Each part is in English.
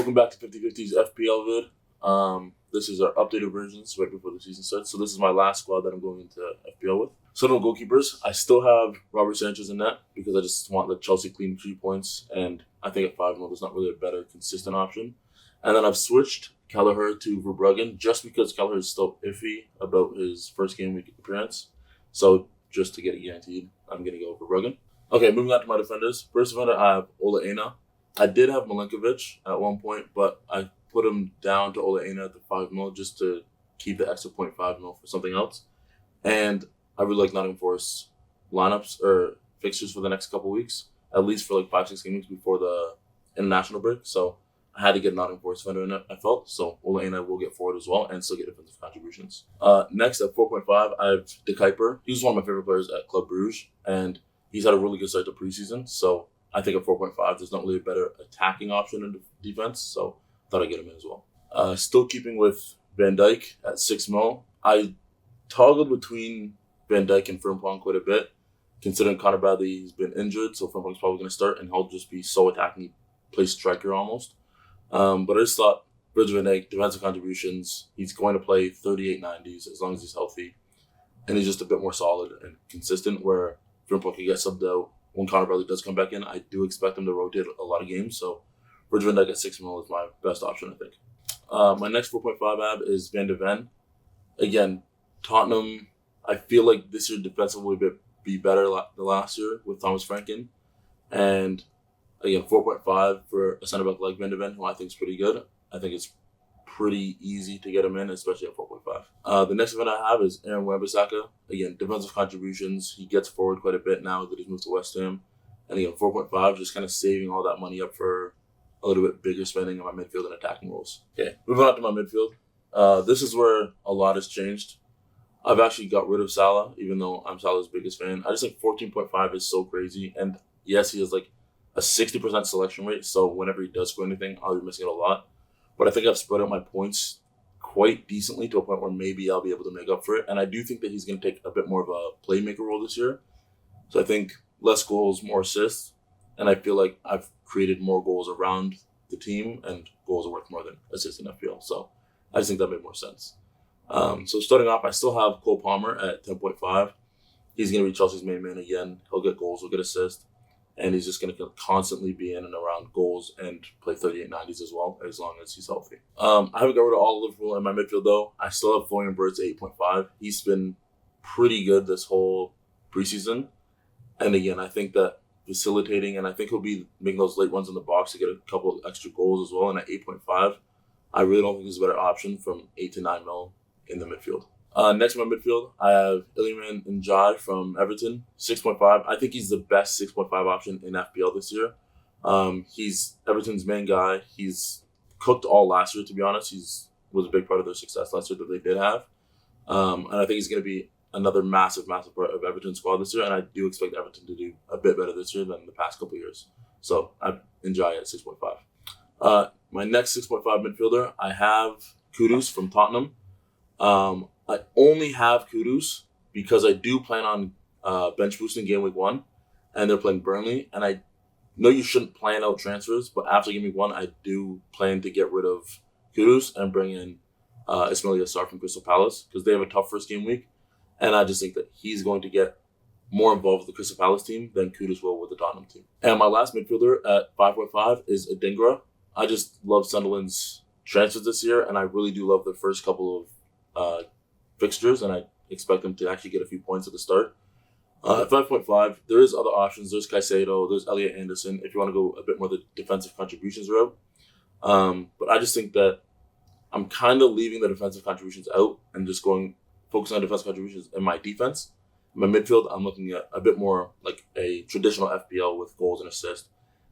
Welcome back to 50/50's FPL vid. This is our updated versions right before the season starts. So this is my last squad that I'm going into FPL with. So no goalkeepers. I still have Robert Sanchez in net because I just want the Chelsea clean sheet points, and I think at 5-0 there's not really a better consistent option. And then I've switched Kelleher to Verbruggen just because Kelleher is still iffy about his first game week appearance. So just to get it guaranteed, I'm going to go Verbruggen. Okay, moving on to my defenders. First defender, I have Ola Aina. I did have Milinkovic at one point, but I put him down to Ola Aina at the 5-0 just to keep the extra 0.5 mil for something else. And I really like Nottingham Forest lineups or fixtures for the next couple weeks, at least for like 5-6 games before the international break. So I had to get Nottingham Forest defender in it, I felt. So Ola Aina will get forward as well and still get defensive contributions. Next at 4.5, I have De Kuiper. He's one of my favorite players at Club Brugge, and he's had a really good start to preseason. So I think at 4.5, there's not really a better attacking option in defense, so I thought I'd get him in as well. Still keeping with Van Dijk at 6 mil. I toggled between Van Dijk and Frimpong quite a bit, considering Connor Bradley's been injured, so Frimpong's probably going to start, and he'll just be so attacking, he plays striker almost. But I just thought Virgil van Dijk, defensive contributions, he's going to play 38 90s as long as he's healthy, and he's just a bit more solid and consistent, where Frimpong can get subbed out. When Connor Bradley does come back in, I do expect him to rotate a lot of games. So Virgil van Dijk at 6 mil is my best option, I think. My next 4.5 ab is Van de Ven. Again, Tottenham, I feel like this year defensively will be better than last year with Thomas Franken. And again, 4.5 for a center back like Van de Ven, who I think is pretty good. I think it's pretty easy to get him in, especially at 4.5. The next event I have is Aaron Wan-Bissaka. Again, defensive contributions. He gets forward quite a bit now that he's moved to West Ham. And again, 4.5, just kind of saving all that money up for a little bit bigger spending on my midfield and attacking roles. Okay, moving on to my midfield. This is where a lot has changed. I've actually got rid of Salah, even though I'm Salah's biggest fan. I just think 14.5 is so crazy. And yes, he has like a 60% selection rate, so whenever he does score anything, I'll be missing it a lot. But I think I've spread out my points quite decently to a point where maybe I'll be able to make up for it. And I do think that he's going to take a bit more of a playmaker role this year. So I think less goals, more assists. And I feel like I've created more goals around the team, and goals are worth more than assists in FPL. So I just think that made more sense. So starting off, I still have Cole Palmer at 10.5. He's going to be Chelsea's main man again. He'll get goals, he'll get assists. And he's just going to constantly be in and around goals and play 38 90s as well, as long as he's healthy. I haven't got rid of all of Liverpool in my midfield, though. I still have Florian Wirtz at 8.5. He's been pretty good this whole preseason. And again, I think that facilitating, and I think he'll be making those late runs in the box to get a couple of extra goals as well. And at 8.5, I really don't think there's a better option from 8 to 9 mil in the midfield. Next in my midfield, I have Iliman Ndiaye from Everton, 6.5. I think he's the best 6.5 option in FPL this year. He's Everton's main guy. He's cooked all last year, to be honest. Was a big part of their success last year that they did have. And I think he's going to be another massive part of Everton's squad this year. And I do expect Everton to do a bit better this year than the past couple of years. So I have Ndiaye at 6.5. My next 6.5 midfielder, I have Kudus from Tottenham. I only have Kudus because I do plan on bench boosting game week 1, and they're playing Burnley. And I know you shouldn't plan out transfers, but after game week 1, I do plan to get rid of Kudus and bring in Ismail Yassar from Crystal Palace because they have a tough first game week. And I just think that he's going to get more involved with the Crystal Palace team than Kudus will with the Tottenham team. And my last midfielder at 5.5 is Adingra. I just love Sunderland's transfers this year, and I really do love the first couple of fixtures, and I expect them to actually get a few points at the start. At 5.5, there is other options. There's Caicedo, there's Elliot Anderson, if you want to go a bit more the defensive contributions route. But I just think that I'm kind of leaving the defensive contributions out and just focusing on defensive contributions in my defense. In my midfield, I'm looking at a bit more like a traditional FPL with goals and assists.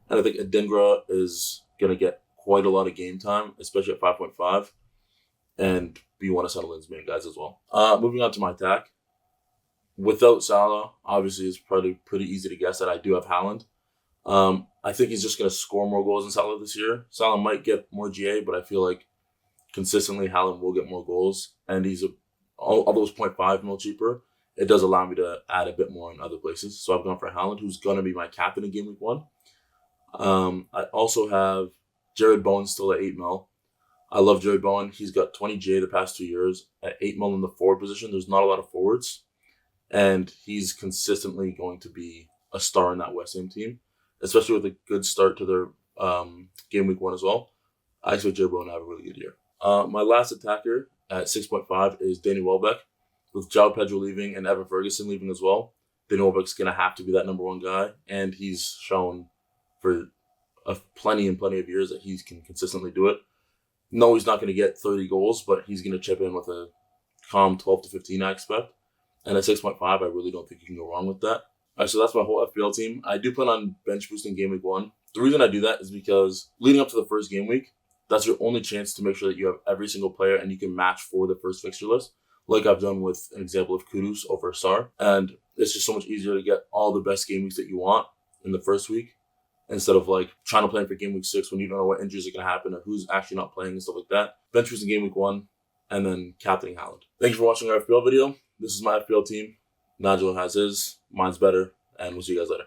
And I think Adingra is going to get quite a lot of game time, especially at 5.5. And be one of Sunderland's main guys as well. Moving on to my attack. Without Salah, obviously it's probably pretty easy to guess that I do have Haaland. I think he's just going to score more goals than Salah this year. Salah might get more GA, but I feel like consistently Haaland will get more goals. And he's although it's 0.5 mil cheaper, it does allow me to add a bit more in other places. So I've gone for Haaland, who's going to be my captain in game week 1. I also have Jared Bowen's still at 8 mil. I love Jared Bowen. He's got 20J the past 2 years at 8 mil in the forward position. There's not a lot of forwards, and he's consistently going to be a star in that West Ham team, especially with a good start to their game week 1 as well. I expect Jared Bowen to have a really good year. My last attacker at 6.5 is Danny Welbeck. With João Pedro leaving and Evan Ferguson leaving as well, Danny Welbeck's going to have to be that number 1 guy, and he's shown for plenty of years that he can consistently do it. No, he's not going to get 30 goals, but he's going to chip in with a calm 12 to 15, I expect. And at 6.5, I really don't think you can go wrong with that. All right, so that's my whole FPL team. I do plan on bench boosting game week 1. The reason I do that is because leading up to the first game week, that's your only chance to make sure that you have every single player and you can match for the first fixture list, like I've done with an example of Kudus over Sar. And it's just so much easier to get all the best game weeks that you want in the first week, instead of like trying to plan for game week 6 when you don't know what injuries are going to happen or who's actually not playing and stuff like that. Bench boosting game week 1 and then captaining Haaland. Thank you for watching our FPL video. This is my FPL team. Nigel has his. Mine's better. And we'll see you guys later.